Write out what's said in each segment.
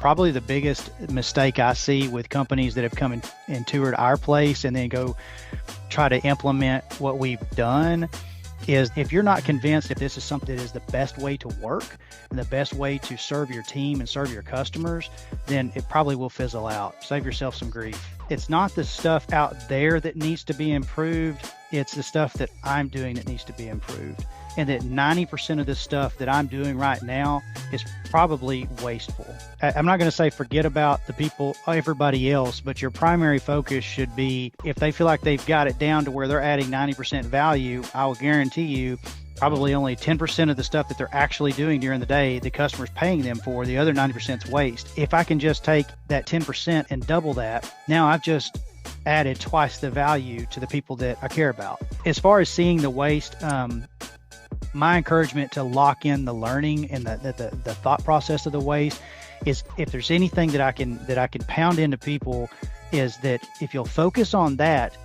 probably the biggest mistake I see with companies that have come in and toured our place and then go try to implement what we've done is if you're not convinced if this is something that is the best way to work and the best way to serve your team and serve your customers, then it probably will fizzle out. Save yourself some grief. It's not the stuff out there that needs to be improved. It's the stuff that I'm doing that needs to be improved. And that 90% of this stuff that I'm doing right now is probably wasteful. I'm not going to say forget about the people, everybody else, but your primary focus should be if they feel like they've got it down to where they're adding 90% value, I will guarantee you probably only 10% of the stuff that they're actually doing during the day, the customer's paying them for, the other 90% is waste. If I can just take that 10% and double that, now I've just added twice the value to the people that I care about. As far as seeing the waste, my encouragement to lock in the learning and the thought process of the waste is if there's anything that I can pound into people is that if you'll focus on that,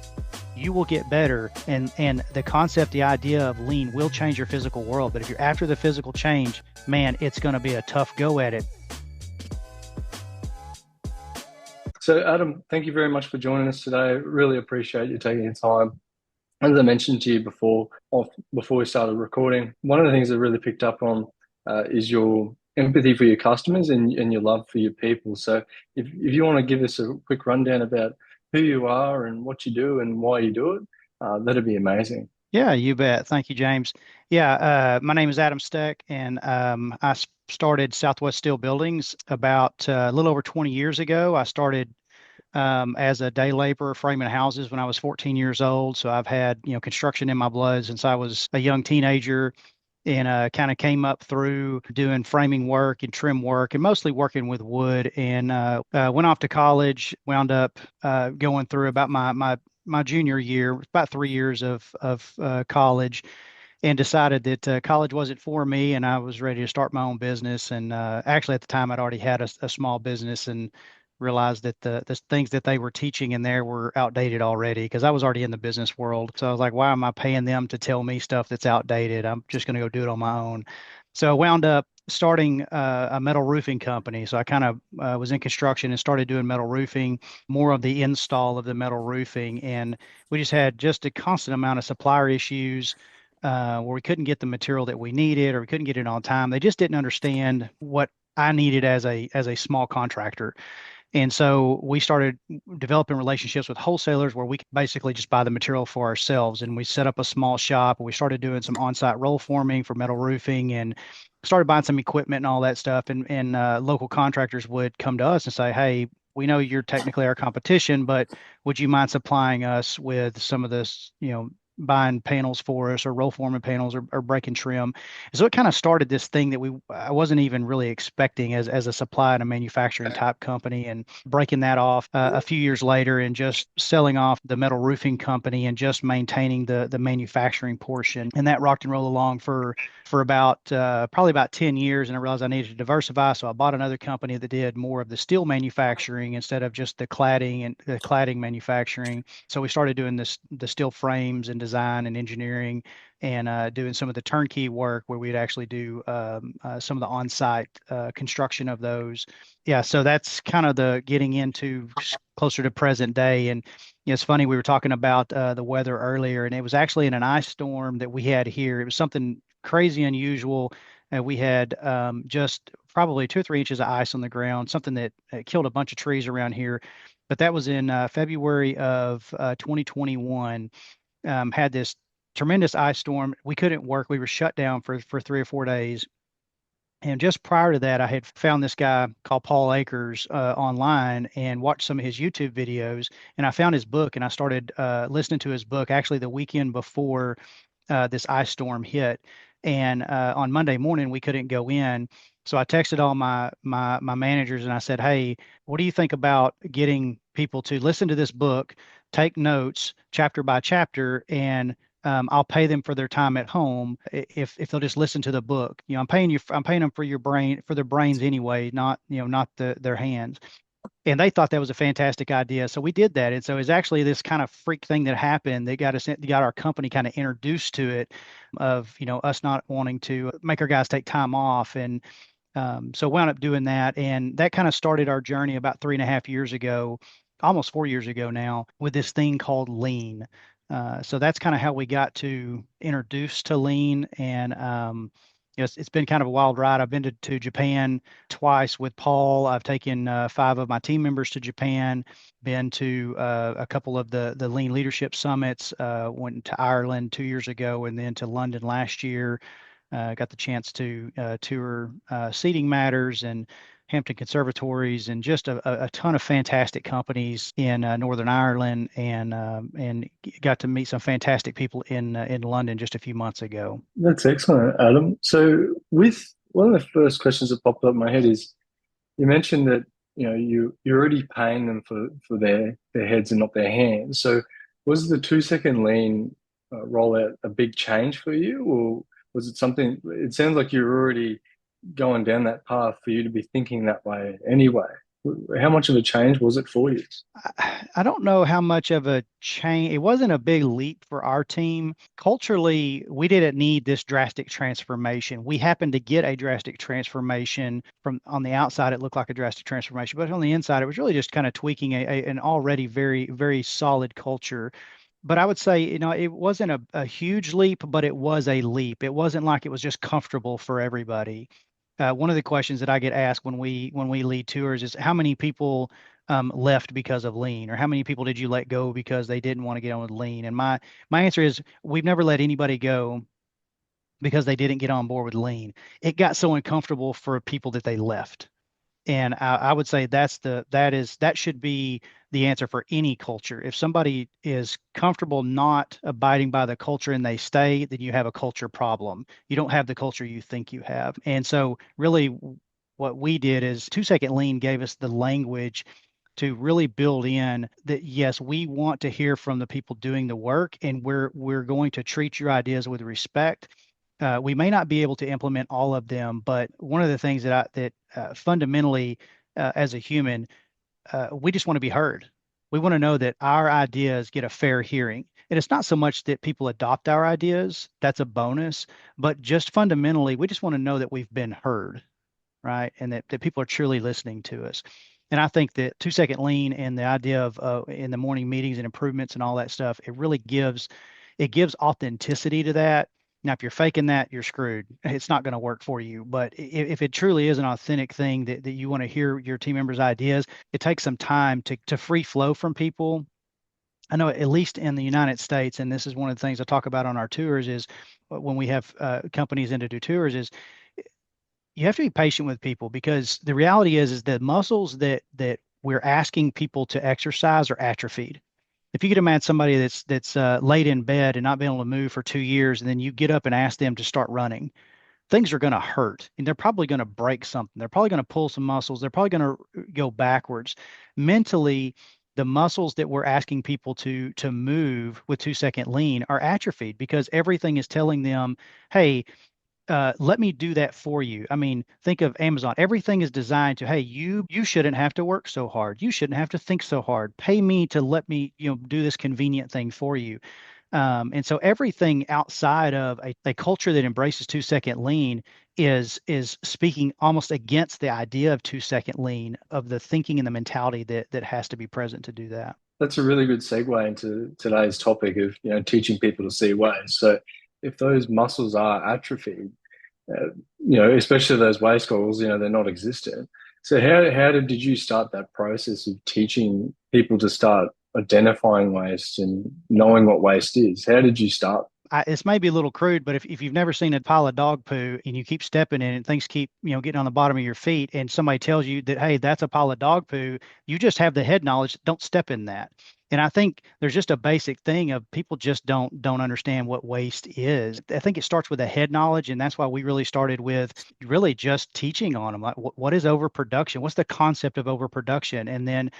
you will get better. And the concept, the idea of lean will change your physical world. But if you're after the physical change, man, it's going to be a tough go at it. So Adam, thank you very much for joining us today. Really appreciate you taking your time. As I mentioned to you before we started recording, one of the things I really picked up on is your empathy for your customers and your love for your people. So if you want to give us a quick rundown about who you are and what you do and why you do it, that'd be amazing. Yeah, you bet. Thank you, James. Yeah, my name is Adam Steck, and I started Southwest Steel Buildings about a little over 20 years ago. I started as a day laborer framing houses when I was 14 years old. So I've had, construction in my blood since I was a young teenager and kind of came up through doing framing work and trim work and mostly working with wood and went off to college, wound up going through about my junior year, about 3 years of college and decided that college wasn't for me and I was ready to start my own business. And actually at the time I'd already had a small business and realized that the things that they were teaching in there were outdated already because I was already in the business world. So I was like, why am I paying them to tell me stuff that's outdated? I'm just going to go do it on my own. So I wound up starting a metal roofing company. So I kind of was in construction and started doing metal roofing, more of the install of the metal roofing. And we just had just a constant amount of supplier issues where we couldn't get the material that we needed or we couldn't get it on time. They just didn't understand what I needed as a small contractor. And so we started developing relationships with wholesalers where we could basically just buy the material for ourselves. And we set up a small shop. We started doing some on-site roll forming for metal roofing and started buying some equipment and all that stuff. And local contractors would come to us and say, hey, we know you're technically our competition, but would you mind supplying us with some of this, buying panels for us or roll forming panels or break and trim. So it kind of started this thing that I wasn't even really expecting as a supply and a manufacturing type company and breaking that off a few years later and just selling off the metal roofing company and just maintaining the manufacturing portion. And that rocked and rolled along for about probably about 10 years. And I realized I needed to diversify. So I bought another company that did more of the steel manufacturing instead of just the cladding and the cladding manufacturing. So we started doing the steel frames and design and engineering and doing some of the turnkey work where we'd actually do some of the on-site construction of those. Yeah, so that's kind of the getting into closer to present day. And it's funny, we were talking about the weather earlier, and it was actually in an ice storm that we had here. It was something crazy unusual. We had just probably 2 or 3 inches of ice on the ground, something that killed a bunch of trees around here. But that was in February of 2021. Had this tremendous ice storm. We couldn't work. We were shut down for 3 or 4 days. And just prior to that, I had found this guy called Paul Akers online and watched some of his YouTube videos. And I found his book and I started listening to his book actually the weekend before this ice storm hit. And on Monday morning, we couldn't go in. So I texted all my managers and I said, hey, what do you think about getting people to listen to this book, take notes chapter by chapter, and I'll pay them for their time at home if they'll just listen to the book. I'm paying them for their brains anyway, not their hands. And they thought that was a fantastic idea. So we did that. And so it's actually this kind of freak thing that happened that got our company kind of introduced to it of, us not wanting to make our guys take time off. And So wound up doing that, and that kind of started our journey about 3.5 years ago, almost 4 years ago now, with this thing called Lean. So that's kind of how we got to introduced to Lean, and it's been kind of a wild ride. I've been to Japan twice with Paul. I've taken 5 of my team members to Japan. Been to a couple of the Lean Leadership Summits. Went to Ireland 2 years ago, and then to London last year. Got the chance to tour Seating Matters and Hampton Conservatories and just a ton of fantastic companies in Northern Ireland, and got to meet some fantastic people in London just a few months ago. That's excellent, Adam. So, with one of the first questions that popped up in my head is you mentioned that you're already paying them for their heads and not their hands. So, was the 2 second lean rollout a big change for you, or was it something? It sounds like you're already going down that path for you to be thinking that way anyway. How much of a change was it for you? I don't know how much of a change. It wasn't a big leap for our team. Culturally, we didn't need this drastic transformation. We happened to get a drastic transformation from on the outside. It looked like a drastic transformation, but on the inside, it was really just kind of tweaking an already very, very solid culture. But I would say, it wasn't a huge leap, but it was a leap. It wasn't like it was just comfortable for everybody. One of the questions that I get asked when we lead tours is how many people left because of lean, or how many people did you let go because they didn't want to get on with lean? And my answer is we've never let anybody go because they didn't get on board with lean. It got so uncomfortable for people that they left. And I would say that should be the answer for any culture. If somebody is comfortable not abiding by the culture and they stay, then you have a culture problem. You don't have the culture you think you have. And so really what we did is 2 Second Lean gave us the language to really build in that, yes, we want to hear from the people doing the work, and we're going to treat your ideas with respect. We may not be able to implement all of them, but one of the things that fundamentally, as a human, we just want to be heard. We want to know that our ideas get a fair hearing. And it's not so much that people adopt our ideas, that's a bonus, but just fundamentally, we just want to know that we've been heard, right? And that people are truly listening to us. And I think that 2 Second Lean and the idea of in the morning meetings and improvements and all that stuff, it gives authenticity to that. Now, if you're faking that, you're screwed. It's not going to work for you. But if it truly is an authentic thing that you want to hear your team members' ideas, it takes some time to free flow from people. I know at least in the United States, and this is one of the things I talk about on our tours, is when we have companies in to do tours, is you have to be patient with people, because the reality is the muscles that we're asking people to exercise are atrophied. If you get mad at somebody that's laid in bed and not been able to move for 2 years, and then you get up and ask them to start running, things are going to hurt, and they're probably going to break something. They're probably going to pull some muscles. They're probably going to go backwards. Mentally, the muscles that we're asking people to move with 2 Second Lean are atrophied because everything is telling them, hey, let me do that for you. I mean, think of Amazon. Everything is designed to, hey, you shouldn't have to work so hard. You shouldn't have to think so hard. Pay me to let me, do this convenient thing for you. And so everything outside of a culture that embraces 2 Second Lean is speaking almost against the idea of 2 Second Lean, of the thinking and the mentality that has to be present to do that. That's a really good segue into today's topic of teaching people to see ways. So, if those muscles are atrophied, especially those waist goggles, they're not existent. So how did you start that process of teaching people to start identifying waste and knowing what waste is? How did you start? This may be a little crude, but if you've never seen a pile of dog poo and you keep stepping in it and things keep, getting on the bottom of your feet, and somebody tells you that, hey, that's a pile of dog poo, you just have the head knowledge, don't step in that. And I think there's just a basic thing of people just don't understand what waste is. I think it starts with a head knowledge, and that's why we really started with really just teaching on them. Like, what is overproduction? What's the concept of overproduction? And then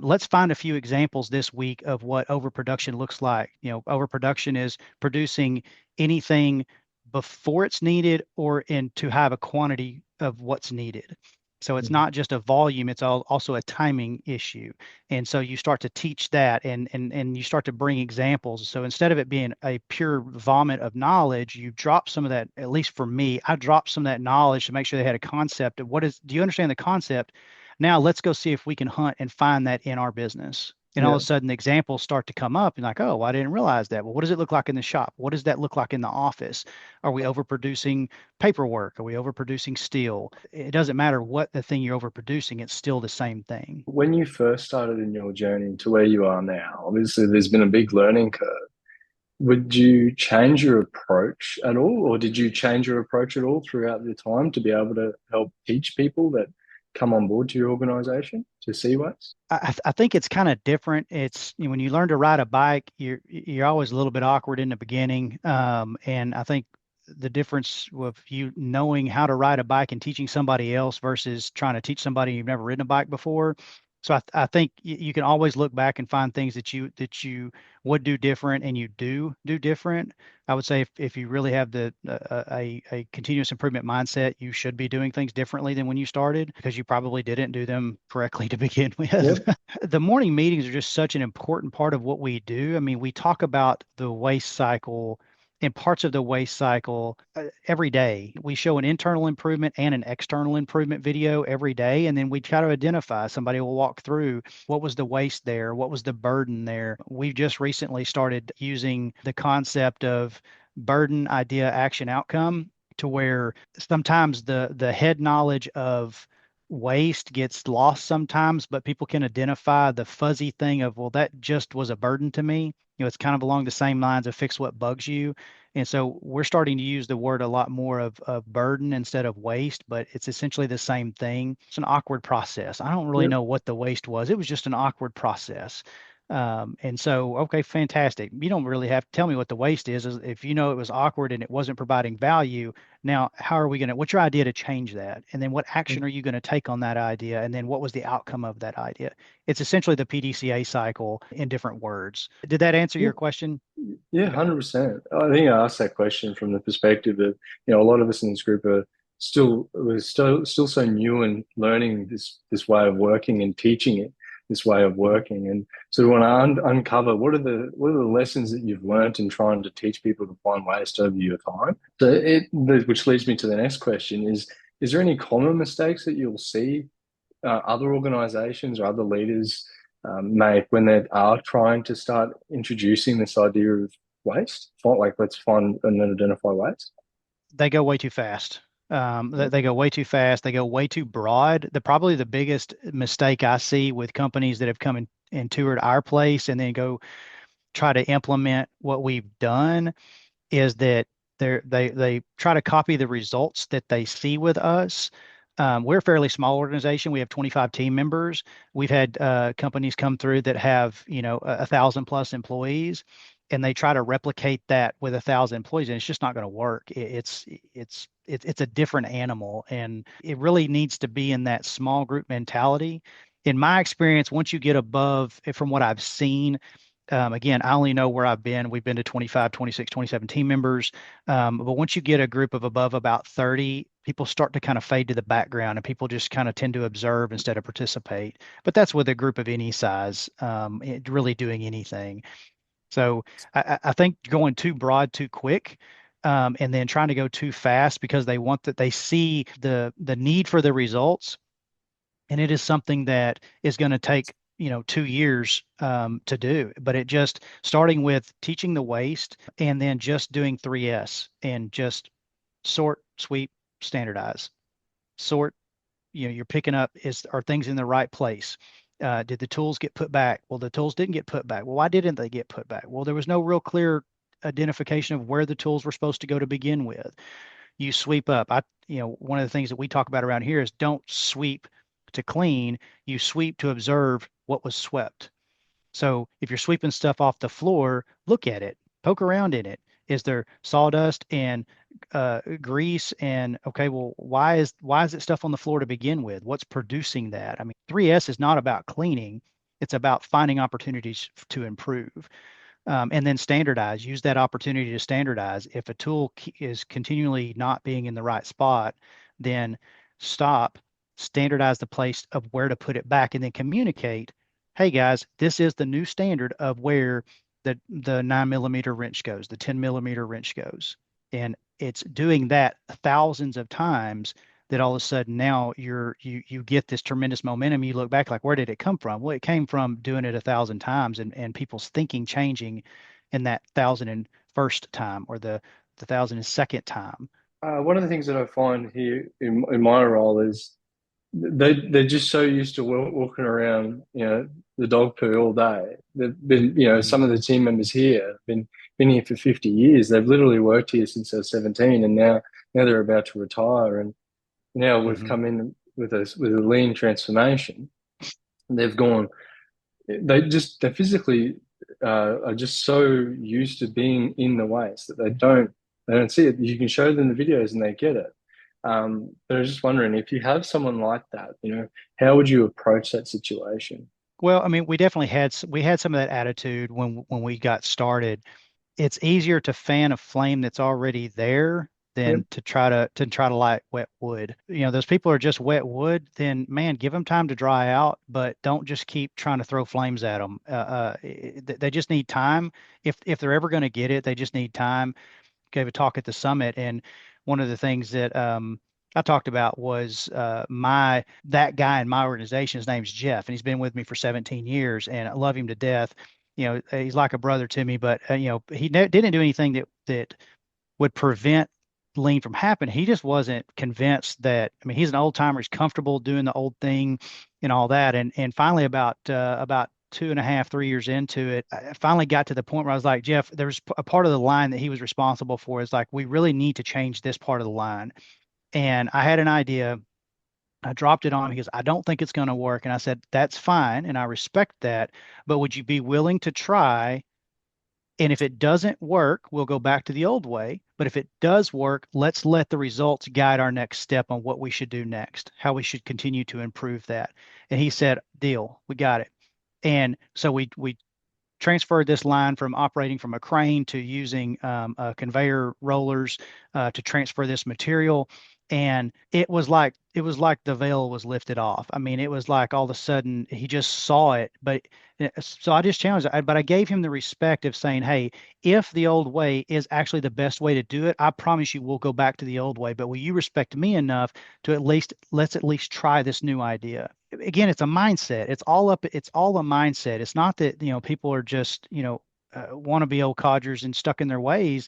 let's find a few examples this week of what overproduction looks like. Overproduction is producing anything before it's needed or in too high of a quantity of what's needed. So it's Mhm. not just a volume, it's also a timing issue. And so you start to teach that and you start to bring examples. So instead of it being a pure vomit of knowledge, you drop some of that, at least for me, I dropped some of that knowledge to make sure they had a concept of do you understand the concept? Now let's go see if we can hunt and find that in our business. And all Yeah. of a sudden, the examples start to come up and like, oh, well, I didn't realize that. Well, what does it look like in the shop? What does that look like in the office? Are we overproducing paperwork? Are we overproducing steel? It doesn't matter what the thing you're overproducing, it's still the same thing. When you first started in your journey to where you are now, obviously there's been a big learning curve. Would you change your approach at all, or did you change your approach at all throughout the time to be able to help teach people that come on board to your organization to see waste? I think it's kind of different. It's when you learn to ride a bike, you're always a little bit awkward in the beginning, and I think the difference with you knowing how to ride a bike and teaching somebody else versus trying to teach somebody you've never ridden a bike before. So I think you can always look back and find things that you would do different and you do different. I would say if you really have a continuous improvement mindset, you should be doing things differently than when you started because you probably didn't do them correctly to begin with. Yep. The morning meetings are just such an important part of what we do. I mean, we talk about the waste cycle and parts of the waste cycle every day. We show an internal improvement and an external improvement video every day. And then we try to identify, somebody will walk through what was the waste there, what was the burden there. We've just recently started using the concept of burden, idea, action, outcome to where sometimes the head knowledge of waste gets lost sometimes, but people can identify the fuzzy thing of, well, that just was a burden to me. It's kind of along the same lines of fix what bugs you. And so we're starting to use the word a lot more of burden instead of waste, but it's essentially the same thing. It's an awkward process. I don't really Yep. know what the waste was. It was just an awkward process. And so, okay, fantastic. You don't really have to tell me what the waste is. If you know it was awkward and it wasn't providing value, now how are we going to, what's your idea to change that? And then what action are you going to take on that idea? And then what was the outcome of that idea? It's essentially the PDCA cycle in different words. Did that answer your Yep. question? Yeah, Okay. 100%. I think I asked that question from the perspective of, a lot of us in this group are still so new and learning this way of working and teaching it this way of working. And so we want to uncover what are the lessons that you've learned in trying to teach people to find waste over your time. So which leads me to the next question is there any common mistakes that you'll see other organizations or other leaders make when they are trying to start introducing this idea of waste? Like, let's find and identify waste. They go way too fast. Yep. They go way too fast. They go way too broad. Probably the biggest mistake I see with companies that have come in and toured our place and then go try to implement what we've done is that they try to copy the results that they see with us. We're a fairly small organization. We have 25 team members. We've had companies come through that have, 1,000 plus employees, and they try to replicate that with 1,000 employees, and it's just not going to work. It's a different animal, and it really needs to be in that small group mentality. In my experience, once you get above, from what I've seen, again, I only know where I've been. We've been to 25, 26, 27 team members. But once you get a group of above about 30, people start to kind of fade to the background and people just kind of tend to observe instead of participate. But that's with a group of any size, really doing anything. So I think going too broad too quick. And then trying to go too fast because they see the need for the results, and it is something that is going to take 2 years to do. But it just starting with teaching the waste and then just doing 3S and just sort, sweep, standardize. Sort, you're picking up, are things in the right place? Did the tools get put back? Well, the tools didn't get put back. Well, why didn't they get put back? Well, there was no real clear identification of where the tools were supposed to go to begin with. You sweep up. One of the things that we talk about around here is don't sweep to clean. You sweep to observe what was swept. So if you're sweeping stuff off the floor, look at it, poke around in it. Is there sawdust and grease? And okay, well, why is it stuff on the floor to begin with? What's producing that? I mean, 3S is not about cleaning. It's about finding opportunities to improve. And then standardize, use that opportunity to standardize. If a tool is continually not being in the right spot, then stop, standardize the place of where to put it back, and then communicate, hey guys, this is the new standard of where the 9 millimeter wrench goes, the 10 millimeter wrench goes. And it's doing that thousands of times that all of a sudden now you get this tremendous momentum. You look back like, where did it come from? Well, it came from doing it 1,000 times and people's thinking changing in that 1,001st time or the 1,002nd time. One of the things that I find here in my role is they're just so used to walking around, the dog poo all day. They've been, Mhm. some of the team members here have been here for 50 years. They've literally worked here since they're 17, and now they're about to retire. And now we've Mhm. come in with a lean transformation. They've gone. They physically are just so used to being in the waste that they don't see it. You can show them the videos and they get it. But I was just wondering if you have someone like that, how would you approach that situation? Well, I mean, we definitely we had some of that attitude when we got started. It's easier to fan a flame that's already there Yep. than to try to light wet wood. Those people are just wet wood, then man, give them time to dry out, but don't just keep trying to throw flames at them. They just need time. If they're ever going to get it, they just need time. Gave a talk at the summit, and one of the things that I talked about was my that guy in my organization. His name's Jeff, and he's been with me for 17 years, and I love him to death. He's like a brother to me, but he didn't do anything that would prevent lean from happening. He just wasn't convinced that. I mean, he's an old timer. He's comfortable doing the old thing and all that. And finally, about 2.5, 3 years into it, I finally got to the point where I was like, Jeff, there's a part of the line that he was responsible for is like, we really need to change this part of the line. And I had an idea. I dropped it on him because I don't think it's going to work. And I said, that's fine. And I respect that. But would you be willing to try? And if it doesn't work, we'll go back to the old way. But if it does work, let's let the results guide our next step on what we should do next, how we should continue to improve that. And he said, deal, we got it. And so we transferred this line from operating from a crane to using conveyor rollers to transfer this material. And it was like the veil was lifted off. I mean, it was like all of a sudden he just saw it. But so I just challenged it. But I gave him the respect of saying, "Hey, if the old way is actually the best way to do it, I promise you we'll go back to the old way. But will you respect me enough to let's at least try this new idea?" Again, it's a mindset. It's all a mindset. It's not that, people are just, want to be old codgers and stuck in their ways.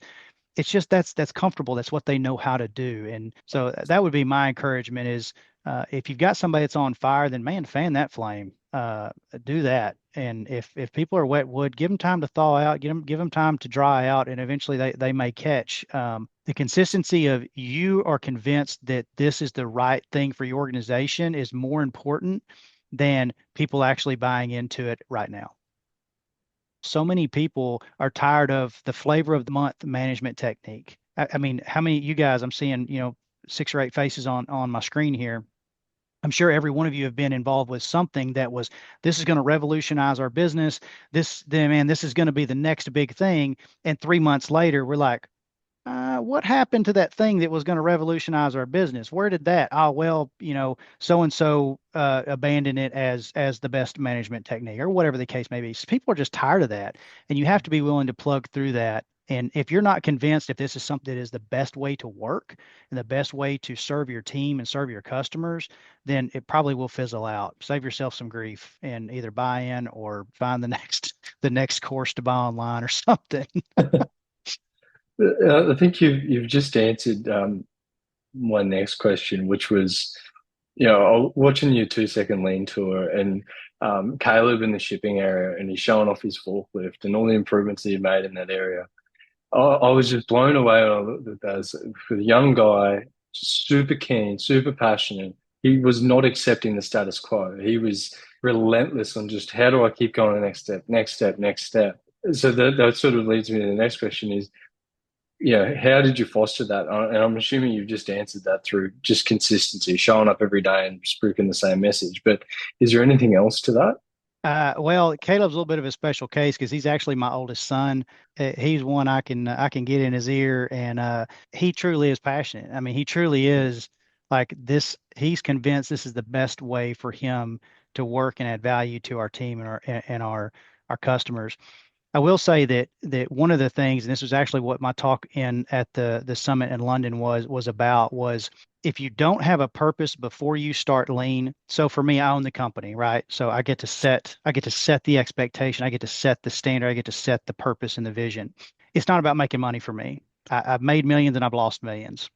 It's just that's comfortable. That's what they know how to do. And so that would be my encouragement is if you've got somebody that's on fire, then man, fan that flame. Do that. And if people are wet wood, give them time to thaw out, give them time to dry out, and eventually they may catch. The consistency of you are convinced that this is the right thing for your organization is more important than people actually buying into it right now. So many people are tired of the flavor of the month management technique. I mean, how many you guys I'm seeing, 6 or 8 faces on my screen here. I'm sure every one of you have been involved with something that was, this is going to revolutionize our business. This is going to be the next big thing. And 3 months later, we're like, what happened to that thing that was going to revolutionize our business? Where did that? Oh, well, so and so abandoned it as the best management technique or whatever the case may be. So people are just tired of that, and you have to be willing to plug through that. And if you're not convinced if this is something that is the best way to work and the best way to serve your team and serve your customers, then it probably will fizzle out. Save yourself some grief and either buy in or find the next course to buy online or something. I think you've just answered my next question, which was, watching your 2 second lean tour and Caleb in the shipping area, and he's showing off his forklift and all the improvements that he made in that area. I was just blown away when I looked at that. For the young guy, super keen, super passionate. He was not accepting the status quo. He was relentless on just how do I keep going to the next step, next step, next step. So that sort of leads me to the next question is, how did you foster that? And I'm assuming you've just answered that through just consistency, showing up every day and spruiking the same message. But is there anything else to that? Well, Caleb's a little bit of a special case because he's actually my oldest son. He's one I can get in his ear, and he truly is passionate. I mean, he truly is. Like this, he's convinced this is the best way for him to work and add value to our team and our customers. I will say that one of the things, and this was actually what my talk in at the summit in London was about, was if you don't have a purpose before you start lean. So for me, I own the company, right? So I get to set the expectation, I get to set the standard, I get to set the purpose and the vision. It's not about making money for me. I've made millions and I've lost millions.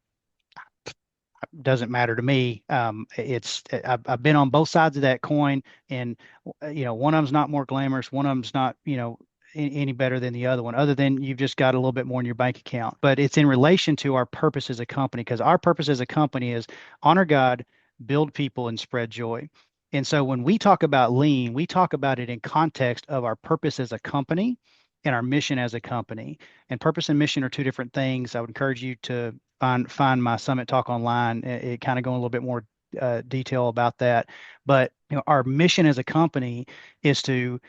Doesn't matter to me. I've been on both sides of that coin, and one of them's not more glamorous, one of them's not any better than the other one, other than you've just got a little bit more in your bank account. But it's in relation to our purpose as a company, because our purpose as a company is honor God, build people, and spread joy. And so when we talk about lean, we talk about it in context of our purpose as a company and our mission as a company. And purpose and mission are two different things. I would encourage you to find my summit talk online. It kind of go in a little bit more detail about that. But our mission as a company is to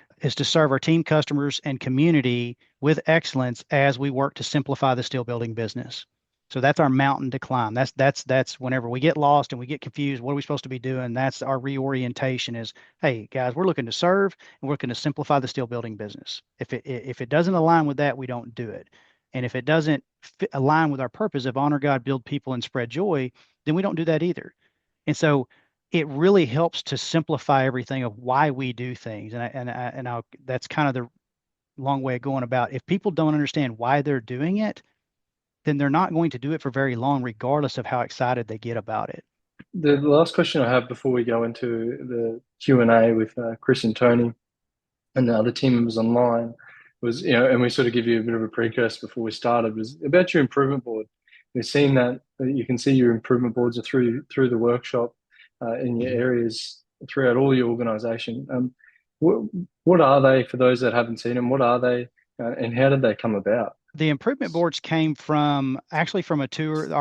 serve our team, customers, and community with excellence as we work to simplify the steel building business. So that's our mountain to climb. That's whenever we get lost and we get confused, what are we supposed to be doing? That's our reorientation is, hey guys, we're looking to serve and we're looking to simplify the steel building business. If it doesn't align with that, we don't do it. And if it doesn't align with our purpose of honor God, build people, and spread joy, then we don't do that either. And so it really helps to simplify everything of why we do things. That's kind of the long way of going about. If people don't understand why they're doing it, then they're not going to do it for very long, regardless of how excited they get about it. The last question I have before we go into the Q&A with Chris and Tony and the other team members online was, and we sort of give you a bit of a precursor before we started, was about your improvement board. We've seen that you can see your improvement boards are through the workshop in your Mhm. areas throughout all your organization. What, what are they for those that haven't seen them? What are they and how did they come about? The improvement boards came from actually from our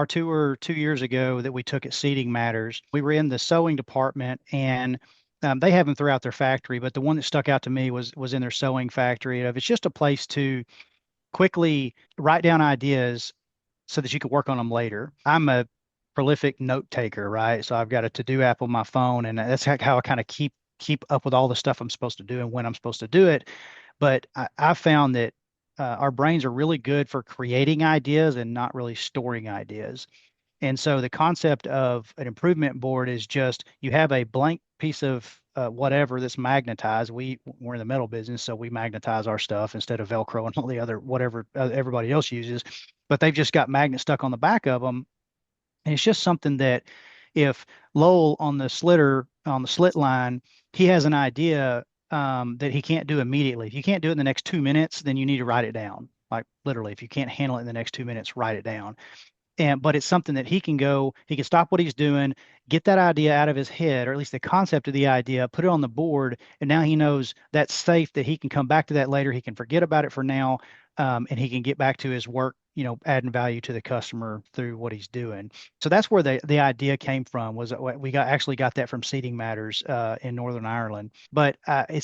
tour 2 years ago that we took at Seating Matters. We were in the sewing department, and they have them throughout their factory, but the one that stuck out to me was in their sewing factory. Of it's just a place to quickly write down ideas so that you could work on them later. I'm a prolific note taker, right? So I've got a to-do app on my phone, and that's how I kind of keep up with all the stuff I'm supposed to do and when I'm supposed to do it. But I found that our brains are really good for creating ideas and not really storing ideas. And so the concept of an improvement board is just you have a blank piece of whatever that's magnetized. We're in the metal business, so we magnetize our stuff instead of Velcro and all the other whatever everybody else uses. But they've just got magnets stuck on the back of them, and it's just something that if Lowell on the slit line, he has an idea that he can't do immediately. If you can't do it in the next 2 minutes, then you need to write it down. Like literally, if you can't handle it in the next 2 minutes, write it down. But it's something that he can stop what he's doing, get that idea out of his head, or at least the concept of the idea, put it on the board, and now he knows that's safe, that he can come back to that later. He can forget about it for now, and he can get back to his work, adding value to the customer through what he's doing. So that's where the idea came from. Was we actually got that from Seating Matters in Northern Ireland. But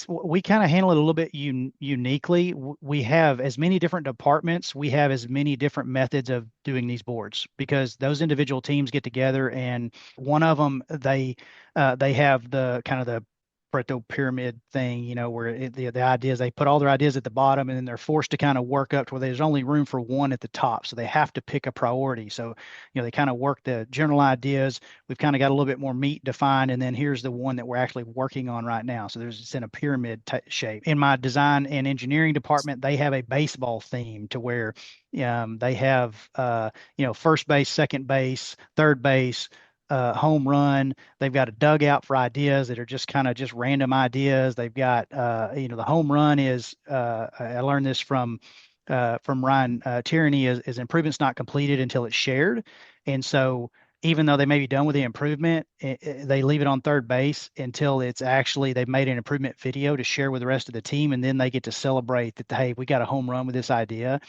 we kind of handle it a little bit uniquely. We have as many different departments. We have as many different methods of doing these boards because those individual teams get together, and one of them they have the kind of the Pareto pyramid thing, where the ideas, they put all their ideas at the bottom and then they're forced to kind of work up to where there's only room for one at the top. So they have to pick a priority. So, they kind of work the general ideas. We've kind of got a little bit more meat defined. And then here's the one that we're actually working on right now. So it's in a pyramid shape. In my design and engineering department, they have a baseball theme to where they have, first base, second base, third base, home run. They've got a dugout for ideas that are just kind of just random ideas. They've got, the home run is, I learned this from Ryan Tierney, is improvements not completed until it's shared. And so even though they may be done with the improvement, they leave it on third base until it's actually they've made an improvement video to share with the rest of the team. And then they get to celebrate that, hey, we got a home run with this idea.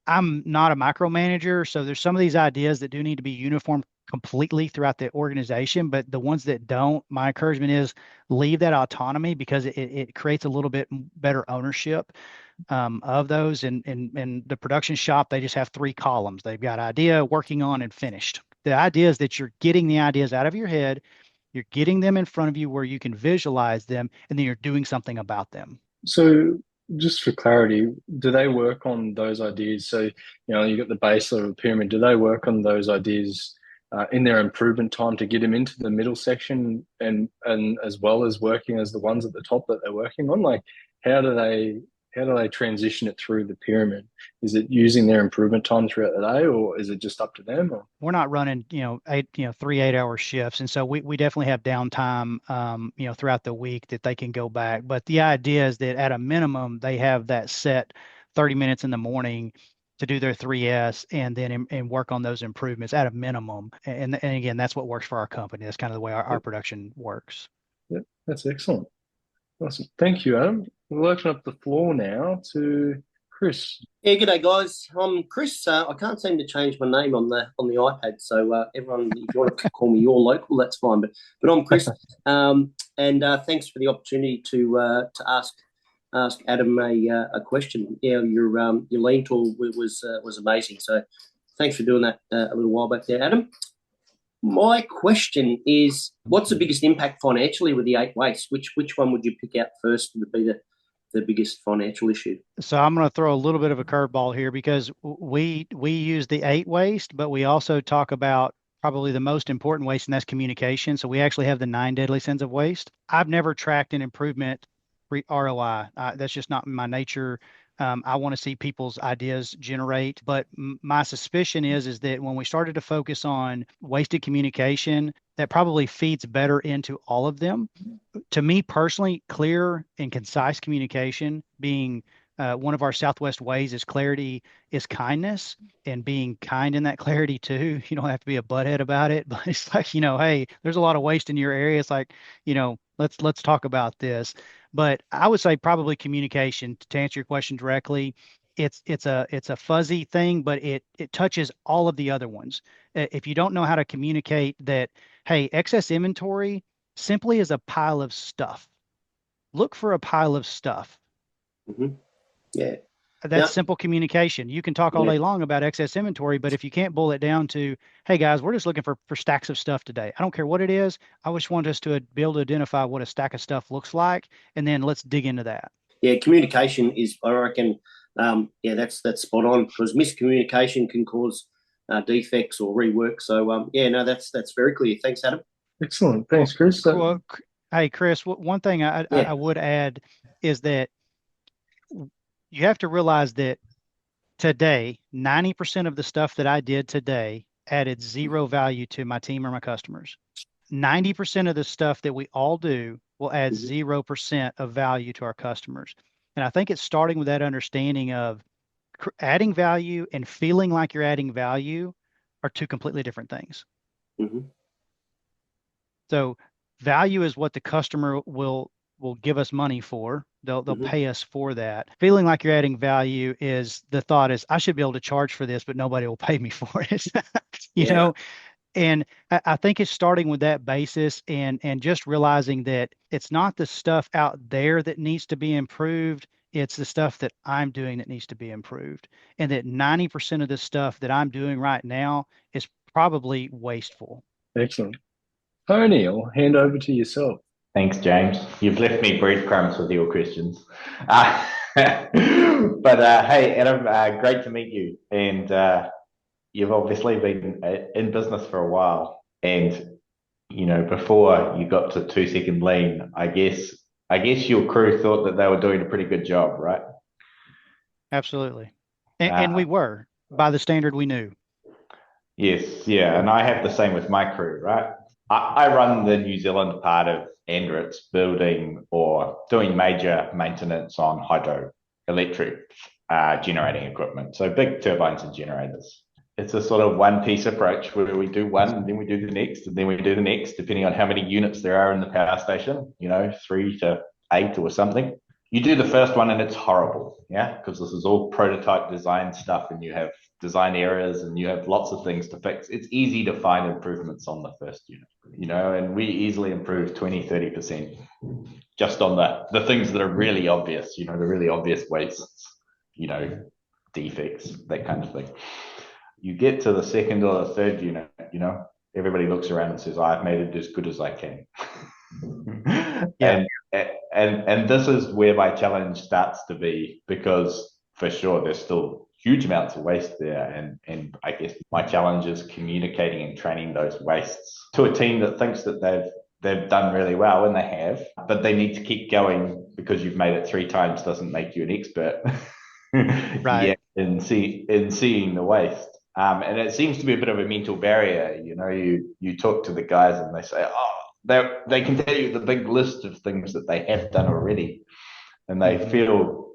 I'm not a micromanager, so there's some of these ideas that do need to be uniform completely throughout the organization, but the ones that don't, my encouragement is leave that autonomy because it creates a little bit better ownership of those. And the production shop, they just have three columns. They've got idea, working on, and finished. the idea is that you're getting the ideas out of your head, you're getting them in front of you where you can visualize them, and then you're doing something about them. So, just for clarity, do they work on those ideas? So, you got the base of a pyramid. Do they work on those ideas in their improvement time to get them into the middle section, and as well as working as the ones at the top that they're working on? Like, how do they how do they transition it through the pyramid? Is it using their improvement time throughout the day, or is it just up to them? Or? We're not running, 3 8-hour shifts. And so we definitely have downtime, throughout the week that they can go back. But the idea is that at a minimum, they have that set 30 minutes in the morning to do their 3S and then and work on those improvements at a minimum. And again, that's what works for our company. That's kind of the way our Yep, production works. yep, that's excellent. Awesome. Thank you, Adam. We'll open up the floor now to Chris. Yeah, g'day guys. I'm Chris. I can't seem to change my name on the iPad, so everyone, if you want to call me your local, that's fine. But I'm Chris, and thanks for the opportunity to ask Adam a question. Yeah, your lean tool was amazing. So thanks for doing that a little while back there, Adam. My question is, what's the biggest impact financially with the 8 wastes? Which one would you pick out first would be the biggest financial issue? So I'm going to throw a little bit of a curveball here because we use the 8 waste, but we also talk about probably the most important waste, and that's communication. So we actually have the 9 deadly sins of waste. I've never tracked an improvement ROI. That's just not my nature. I want to see people's ideas generate, but my suspicion is that when we started to focus on wasted communication, that probably feeds better into all of them. To me personally, clear and concise communication being one of our Southwest ways is clarity is kindness, and being kind in that clarity too. You don't have to be a butthead about it, but it's like, hey, there's a lot of waste in your area. It's like, let's talk about this. But I would say probably communication to answer your question directly. It's a fuzzy thing, but it touches all of the other ones. If you don't know how to communicate that, hey, excess inventory simply is a pile of stuff. Look for a pile of stuff. Mm-hmm. Yeah. That's simple communication. You can talk all day long about excess inventory, but if you can't boil it down to, hey guys, we're just looking for stacks of stuff today. I don't care what it is. I just want us to be able to identify what a stack of stuff looks like, and then let's dig into that. Yeah, communication is, I reckon, that's spot on, because miscommunication can cause defects or rework. So that's very clear. Thanks, Adam. Excellent. Thanks, Chris. Well, hey, Chris, one thing I would add is that you have to realize that today, 90% of the stuff that I did today added zero value to my team or my customers. 90% of the stuff that we all do will add 0% of value to our customers. And I think it's starting with that understanding of adding value and feeling like you're adding value are two completely different things. Mm-hmm. So value is what the customer will give us money for. They'll pay us for that. Feeling like you're adding value is the thought is I should be able to charge for this, but nobody will pay me for it. you know, and I think it's starting with that basis and just realizing that it's not the stuff out there that needs to be improved. It's the stuff that I'm doing that needs to be improved. And that 90% of the stuff that I'm doing right now is probably wasteful. Excellent. Tony, I'll hand over to yourself. Thanks, James. You've left me breadcrumbs with your questions. But hey, Adam, great to meet you. And you've obviously been in business for a while. And, before you got to 2-second lean, I guess your crew thought that they were doing a pretty good job, right? Absolutely. And we were, by the standard we knew. Yes, yeah. And I have the same with my crew, right? I run the New Zealand part of Andritz, building or doing major maintenance on hydroelectric generating equipment. So big turbines and generators. It's a sort of one-piece approach where we do one and then we do the next and then we do the next, depending on how many units there are in the power station, 3 to 8 or something. You do the first one and it's horrible, because this is all prototype design stuff and you have design errors and you have lots of things to fix. It's easy to find improvements on the first unit, and we easily improve 20, 30% just on the things that are really obvious, the really obvious wastes, defects, that kind of thing. You get to the second or the third unit, everybody looks around and says, I've made it as good as I can. Yeah. And this is where my challenge starts to be, because for sure there's still huge amounts of waste there, and I guess my challenge is communicating and training those wastes to a team that thinks that they've done really well, and they have, but they need to keep going, because you've made it 3 times doesn't make you an expert. Right. In seeing the waste. And it seems to be a bit of a mental barrier. You talk to the guys and they say, they can tell you the big list of things that they have done already, and they feel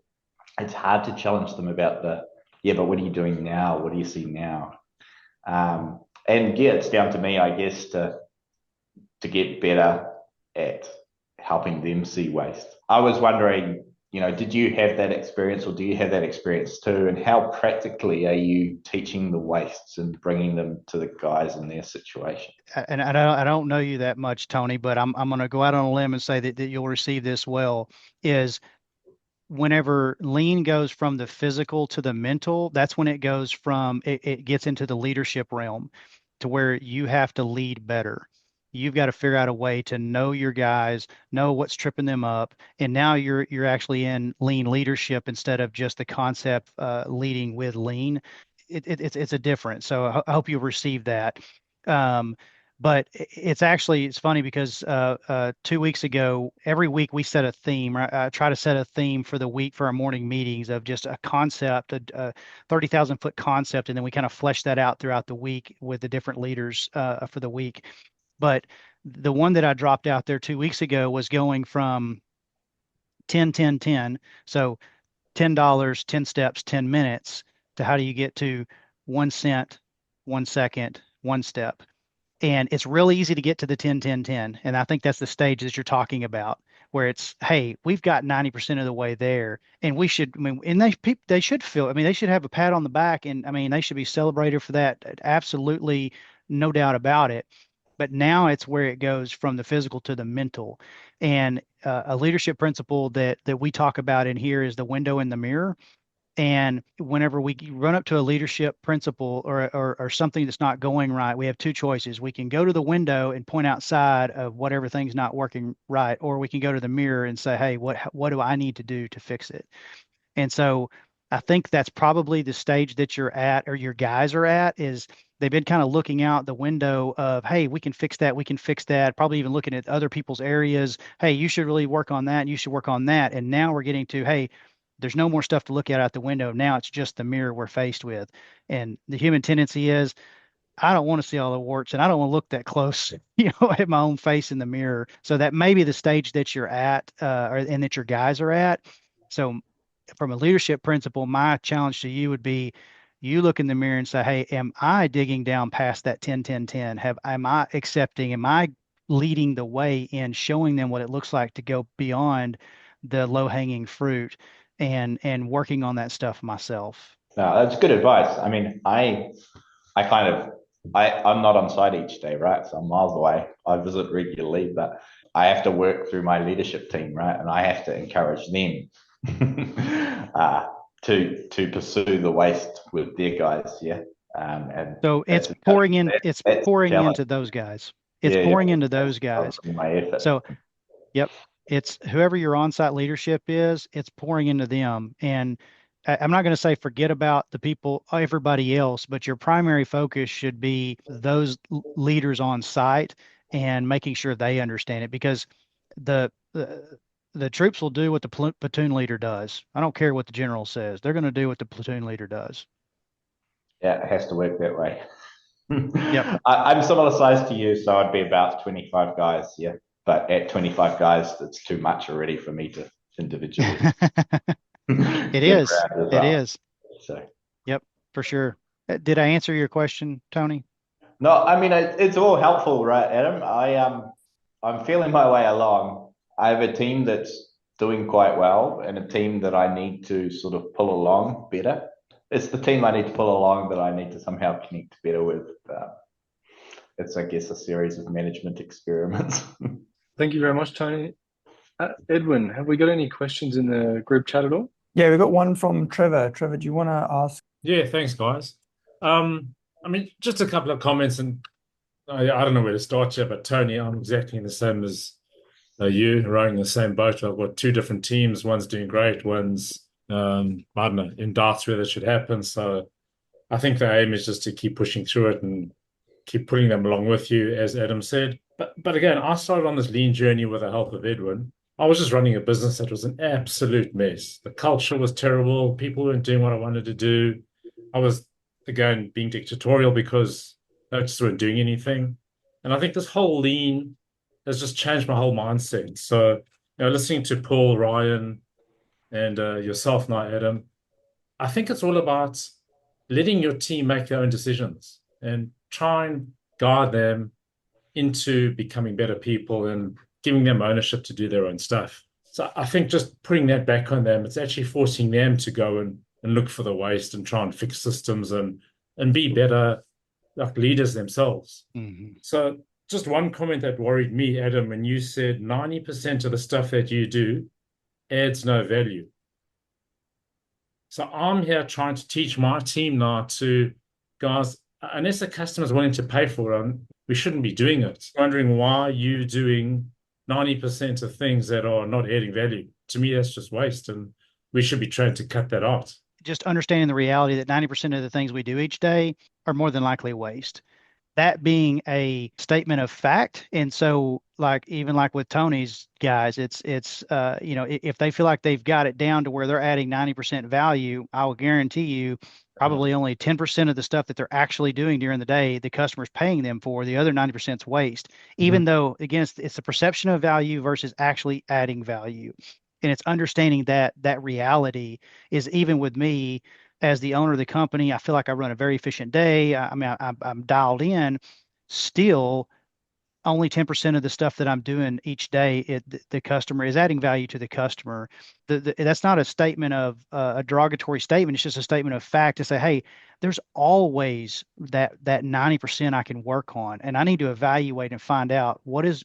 it's hard to challenge them about but what are you doing now? What do you see now? And yeah, it's down to me, I guess, to get better at helping them see waste. I was wondering, did you have that experience, or do you have that experience too? And how practically are you teaching the wastes and bringing them to the guys in their situation? And I don't know you that much, Tony, but I'm going to go out on a limb and say that you'll receive this well. Is whenever lean goes from the physical to the mental, that's when it goes from it gets into the leadership realm, to where you have to lead better. You've got to figure out a way to know your guys, know what's tripping them up, and now you're actually in lean leadership instead of just the concept leading with lean. It's a difference. So I hope you receive that. But it's funny because 2 weeks ago, every week we set a theme. I try to set a theme for the week for our morning meetings of just a concept, a 30,000-foot concept, and then we kind of flesh that out throughout the week with the different leaders for the week. But the one that I dropped out there 2 weeks ago was going from 10, 10, 10. So $10, 10 steps, 10 minutes, to how do you get to 1 cent, 1 second, 1 step. And it's really easy to get to the 10, 10, 10. And I think that's the stage that you're talking about, where it's, hey, we've got 90% of the way there. And we should, and they should feel, they should have a pat on the back. And they should be celebrated for that. Absolutely, no doubt about it. But now it's where it goes from the physical to the mental. And a leadership principle that we talk about in here is the window and the mirror. And whenever we run up to a leadership principle or something that's not going right, we have 2 choices. We can go to the window and point outside of whatever thing's not working right, or we can go to the mirror and say, hey, what do I need to do to fix it? And so I think that's probably the stage that you're at, or your guys are at, is they've been kind of looking out the window of, hey, we can fix that. We can fix that. Probably even looking at other people's areas. Hey, you should really work on that. And you should work on that. And now we're getting to, hey, there's no more stuff to look at out the window. Now it's just the mirror we're faced with. And the human tendency is, I don't want to see all the warts, and I don't want to look that close, at my own face in the mirror. So that may be the stage that you're at, and that your guys are at. So from a leadership principle, my challenge to you would be, you look in the mirror and say, hey, am I digging down past that 10, 10, 10? Am I accepting, am I leading the way in showing them what it looks like to go beyond the low hanging fruit and working on that stuff myself? No, that's good advice. I'm not on site each day, right? So I'm miles away. I visit regularly, but I have to work through my leadership team, right? And I have to encourage them to pursue the waste with their guys, yeah. And so it's pouring into those guys. It's pouring into those guys. My effort. So, yep, it's whoever your on-site leadership is, it's pouring into them. And I'm not going to say forget about the people, everybody else, but your primary focus should be those leaders on site and making sure they understand it, because the troops will do what the platoon leader does. I don't care what the general says. They're going to do what the platoon leader does. Yeah, it has to work that way. Yep. I'm similar size to you, so I'd be about 25 guys, yeah. But at 25 guys, it's too much already for me to individually. It is. It is. So. Yep, for sure. Did I answer your question, Tony? No, it's all helpful, right, Adam? I'm feeling my way along. I have a team that's doing quite well, and a team that I need to sort of pull along better. It's the team I need to pull along that I need to somehow connect better with. It's, I guess, a series of management experiments. Thank you very much, Tony. Edwin, have we got any questions in the group chat at all? Yeah, we've got one from Trevor. Trevor, do you want to ask? Yeah, thanks, guys. I mean, just a couple of comments, and I don't know where to start here, but Tony, I'm exactly the same as you, rowing the same boat. I've got two different teams. One's doing great, one's, I don't know, in doubts whether it should happen. So I think the aim is just to keep pushing through it and keep putting them along with you, as Adam said. But again, I started on this lean journey with the help of Edwin. I was just running a business that was an absolute mess. The culture was terrible. People weren't doing what I wanted to do. I was, again, being dictatorial because they just weren't doing anything. And I think this whole lean has just changed my whole mindset. So, listening to Paul, Ryan, and yourself now, Adam, I think it's all about letting your team make their own decisions and try and guide them into becoming better people and giving them ownership to do their own stuff. So I think just putting that back on them, it's actually forcing them to go and look for the waste and try and fix systems and be better like leaders themselves. Mm-hmm. So just one comment that worried me, Adam, when you said 90% of the stuff that you do adds no value. So I'm here trying to teach my team now to, guys, unless the customer's willing to pay for it, we shouldn't be doing it. Wondering why you're doing 90% of things that are not adding value. To me, that's just waste, and we should be trained to cut that out. Just understanding the reality that 90% of the things we do each day are more than likely waste. That being a statement of fact. And so even with Tony's guys, it's if they feel like they've got it down to where they're adding 90% value, I will guarantee you probably only 10% of the stuff that they're actually doing during the day, the customer's paying them for. The other 90% is waste, even though, again, it's the perception of value versus actually adding value. And it's understanding that reality is, even with me as the owner of the company, I feel like I run a very efficient day. I'm dialed in. Still, only 10% of the stuff that I'm doing each day, the customer is adding value to the customer. That's not a statement of a derogatory statement. It's just a statement of fact to say, hey, there's always that 90% I can work on, and I need to evaluate and find out what's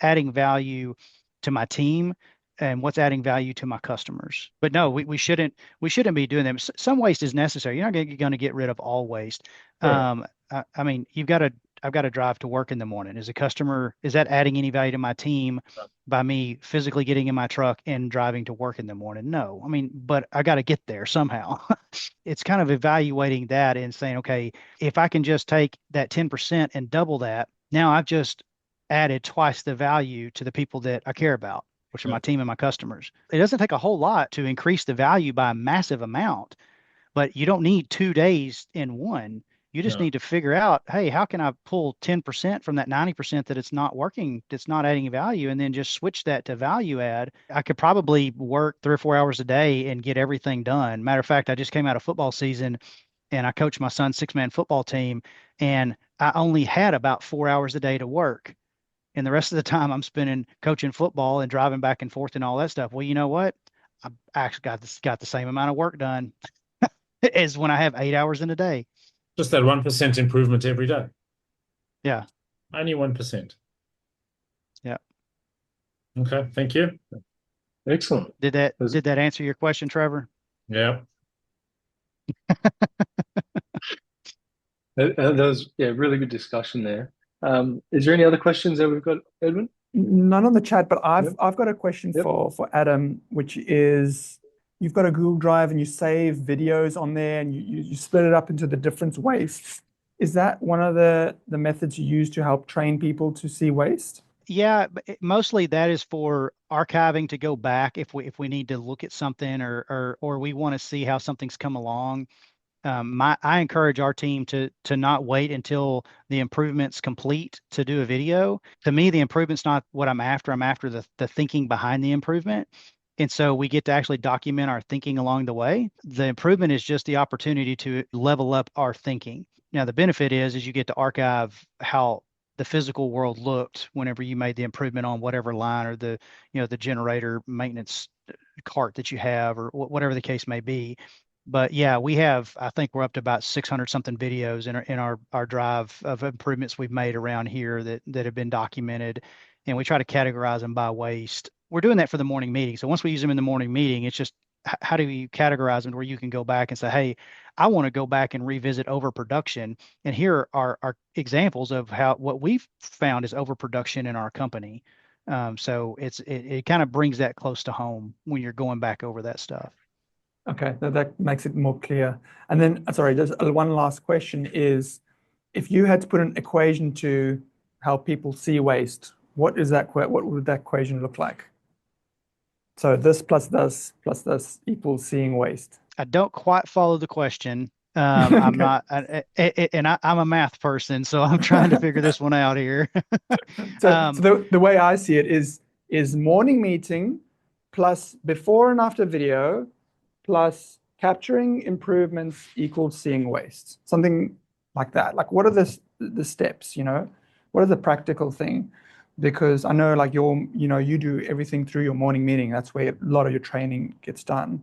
adding value to my team and what's adding value to my customers. But no, we shouldn't be doing them. Some waste is necessary. You're not going to get rid of all waste. Right. I mean, I've got to drive to work in the morning. Is that adding any value to my team by me physically getting in my truck and driving to work in the morning? No. I mean, but I got to get there somehow. It's kind of evaluating that and saying, okay, if I can just take that 10% and double that, now I've just added twice the value to the people that I care about, which are my team and my customers. It doesn't take a whole lot to increase the value by a massive amount, but you don't need 2 days in one. You just need to figure out, hey, how can I pull 10% from that 90% that it's not working, that's not adding value, and then just switch that to value add. I could probably work 3 or 4 hours a day and get everything done. Matter of fact, I just came out of football season and I coached my son's 6-man football team, and I only had about 4 hours a day to work. And the rest of the time I'm spending coaching football and driving back and forth and all that stuff. Well, you know what? I actually got the same amount of work done as when I have 8 hours in a day. Just that 1% improvement every day. Yeah. Only 1%. Yeah. Okay. Thank you. Excellent. Did that answer your question, Trevor? Yeah. That was really good discussion there. Is there any other questions that we've got, Edwin? None on the chat, but I've got a question for Adam, which is, you've got a Google Drive and you save videos on there and you split it up into the different wastes. Is that one of the methods you use to help train people to see waste? Yeah, but mostly that is for archiving to go back if we need to look at something or we want to see how something's come along. I encourage our team to not wait until the improvement's complete to do a video. To me, the improvement's not what I'm after. I'm after the thinking behind the improvement. And so we get to actually document our thinking along the way. The improvement is just the opportunity to level up our thinking. Now, the benefit is you get to archive how the physical world looked whenever you made the improvement on whatever line or the generator maintenance cart that you have or whatever the case may be. But yeah, I think we're up to about 600 something videos in our drive of improvements we've made around here that have been documented, and we try to categorize them by waste. We're doing that for the morning meeting. So once we use them in the morning meeting, it's just how do you categorize them where you can go back and say, hey, I want to go back and revisit overproduction. And here are examples of what we've found is overproduction in our company. So it kind of brings that close to home when you're going back over that stuff. Okay, that makes it more clear. And then, sorry, just one last question is, if you had to put an equation to how people see waste, what would that equation look like? So this plus this equals seeing waste. I don't quite follow the question. I'm not, and I'm a math person, so I'm trying to figure this one out here. So the way I see it is morning meeting plus before and after video plus capturing improvements equals seeing waste. Something like that. Like, what are the steps, What are the practical thing? Because I know like you do everything through your morning meeting. That's where a lot of your training gets done.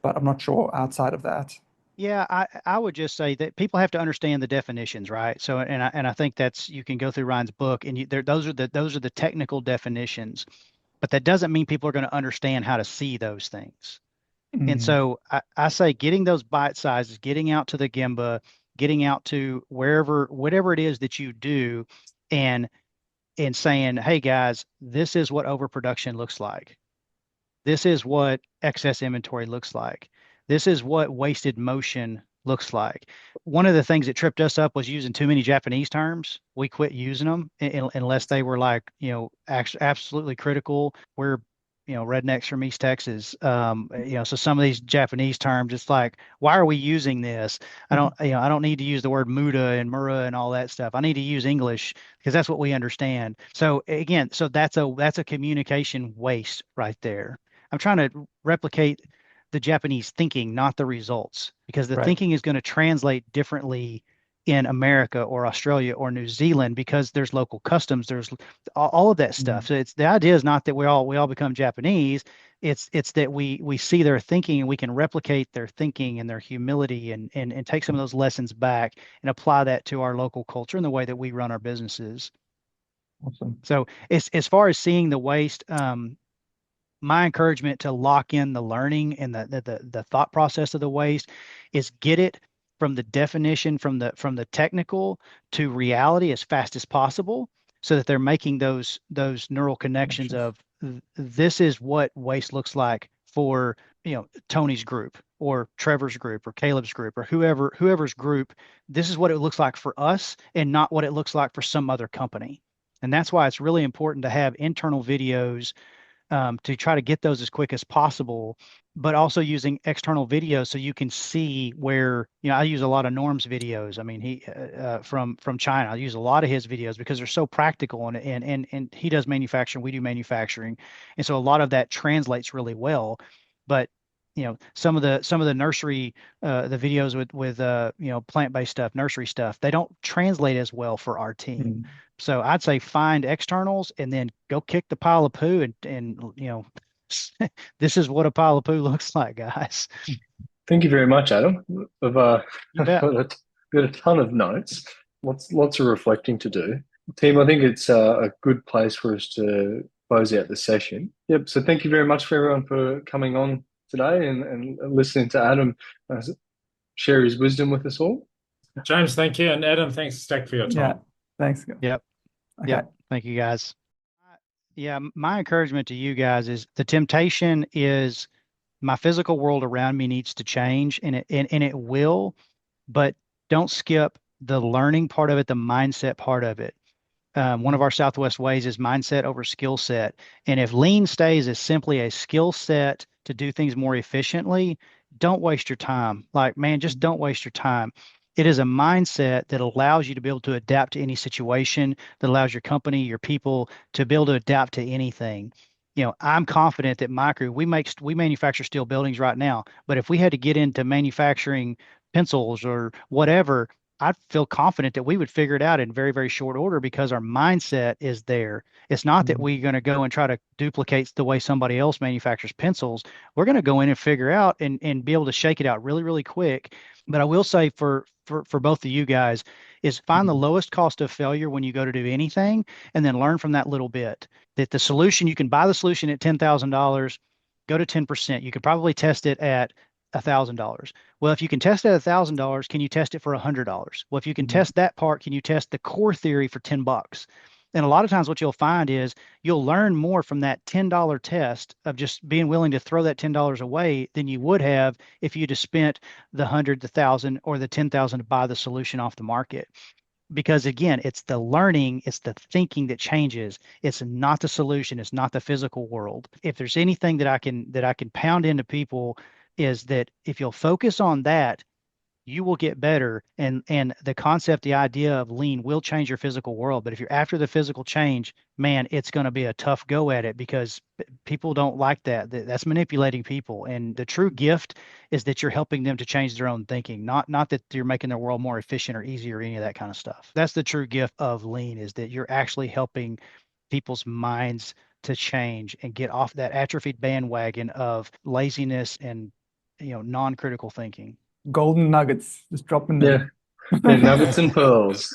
But I'm not sure outside of that. Yeah, I would just say that people have to understand the definitions, right? So, and I think you can go through Ryan's book, and those are the technical definitions, but that doesn't mean people are going to understand how to see those things. And so I say getting those bite sizes, getting out to the Gemba, getting out to whatever it is that you do, and saying, hey guys, this is what overproduction looks like. This is what excess inventory looks like. This is what wasted motion looks like. One of the things that tripped us up was using too many Japanese terms. We quit using them unless they were like, absolutely critical. We're, rednecks from East Texas. So some of these Japanese terms, it's like, why are we using this? I don't need to use the word muda and mura and all that stuff. I need to use English because that's what we understand. So again, that's a communication waste right there. I'm trying to replicate the Japanese thinking, not the results, because the thinking is going to translate differently in America or Australia or New Zealand because there's local customs, there's all of that stuff. So the idea is not that we all become Japanese. It's that we see their thinking and we can replicate their thinking and their humility and take some of those lessons back and apply that to our local culture and the way that we run our businesses. Awesome. So as far as seeing the waste, my encouragement to lock in the learning and the thought process of the waste is get it from the definition, from the technical to reality as fast as possible, so that they're making those neural connections of this is what waste looks like for Tony's group or Trevor's group or Caleb's group or whoever's group. This is what it looks like for us and not what it looks like for some other company. And that's why it's really important to have internal videos to try to get those as quick as possible, but also using external videos so you can see where, I use a lot of Norm's videos. I mean, he from China, I use a lot of his videos because they're so practical and he does manufacturing, we do manufacturing. And so a lot of that translates really well. But some of the nursery, the videos with plant-based stuff, nursery stuff, they don't translate as well for our team. So I'd say find externals and then go kick the pile of poo and this is what a pile of poo looks like, guys. Thank you very much, Adam. We've got a ton of notes, lots of reflecting to do. Team, I think it's a good place for us to close out the session. Yep. So thank you very much for everyone for coming on today and listening to Adam share his wisdom with us all. James, thank you. And Adam, thanks, Steck, for your time. Yeah, thanks. Yep. Okay. Yep. Thank you, guys. Yeah, my encouragement to you guys is the temptation is my physical world around me needs to change, and it will, but don't skip the learning part of it, the mindset part of it. One of our Southwest ways is mindset over skill set. And if lean stays as simply a skill set to do things more efficiently, don't waste your time. Like, man, just don't waste your time. It is a mindset that allows you to be able to adapt to any situation, that allows your company, your people to be able to adapt to anything. I'm confident that my crew, we manufacture steel buildings right now, but if we had to get into manufacturing pencils or whatever, I feel confident that we would figure it out in very, very short order because our mindset is there. It's not that we're going to go and try to duplicate the way somebody else manufactures pencils. We're going to go in and figure out and be able to shake it out really, really quick. But I will say for both of you guys is find the lowest cost of failure when you go to do anything and then learn from that little bit. That the solution, you can buy the solution at $10,000, go to 10%. You could probably test it at $1,000. Well, if you can test it at $1,000, can you test it for $100? Well, if you can test that part, can you test the core theory for $10? And a lot of times what you'll find is you'll learn more from that $10 test of just being willing to throw that $10 away than you would have if you just spent the 100, the 1,000, or the 10,000 to buy the solution off the market. Because again, it's the learning, it's the thinking that changes. It's not the solution, it's not the physical world. If there's anything that I can pound into people is that if you'll focus on that, you will get better. And the concept, the idea of lean will change your physical world. But if you're after the physical change, man, it's going to be a tough go at it because people don't like that. That's manipulating people. And the true gift is that you're helping them to change their own thinking, not that you're making their world more efficient or easier or any of that kind of stuff. That's the true gift of lean, is that you're actually helping people's minds to change and get off that atrophied bandwagon of laziness and non-critical thinking. Golden nuggets, just dropping them. Yeah, nuggets and pearls.